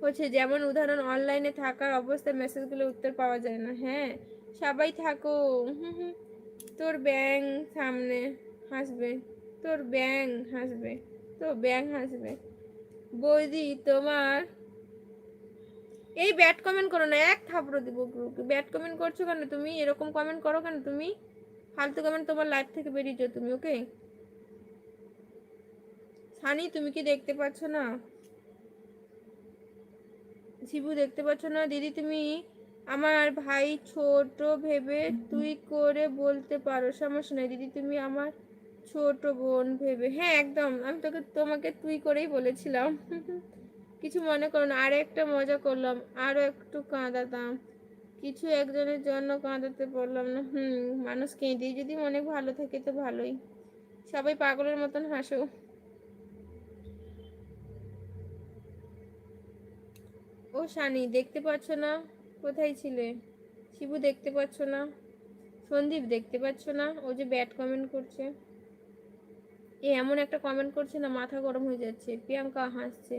হচ্ছে যেমন উদাহরণ অনলাইনে থাকার অবস্থায় মেসেজগুলো উত্তর পাওয়া যায় না। হ্যাঁ, সবাই থাকো। হুম হুম। তোর ব্যাং সামনে হাসবে, তোর ব্যাং হাসবে, তোর ব্যাং হাসবে। বৌদি তোমার এই ব্যাড কমেন্ট করো না, এক থাপড়ো দিব গ্রুপে। ব্যাড কমেন্ট করছো কেন তুমি? এরকম কমেন্ট করো কেন তুমি? ফালতু কমেন্ট তোমার লাইফ থেকে বেরিয়ে যাও তুমি, ওকে? সানি তুমি কি দেখতে পাচ্ছ না? শিবু দেখতে পাচ্ছ না? দিদি তুমি আমার ভাই ছোট ভেবে তুই করে বলতে পারো, সমস্যা নেই দিদি, তুমি আমার ছোট বোন ভেবে। হ্যাঁ একদম, আমি তোমাকে তুই করেই বলেছিলাম। কিছু মনে করো না। আর একটা মজা করলাম, আরো একটু কাঁদাতাম, কিছু একজনের জন্য কাঁদাতে পারলাম না। মানুষ কেঁদে যদি মনে ভালো থাকে তো ভালোই। সবাই পাগলের মতন হাসো। ও সানি দেখতে পাচ্ছ না? কোথায় ছিলে? শিবু দেখতে পাচ্ছ না? সন্দীপ দেখতে পাচ্ছ না? ও যে ব্যাড কমেন্ট করছে, এ এমন একটা কমেন্ট করছে না, মাথা গরম হয়ে যাচ্ছে। প্রিয়াঙ্কা হাসছে।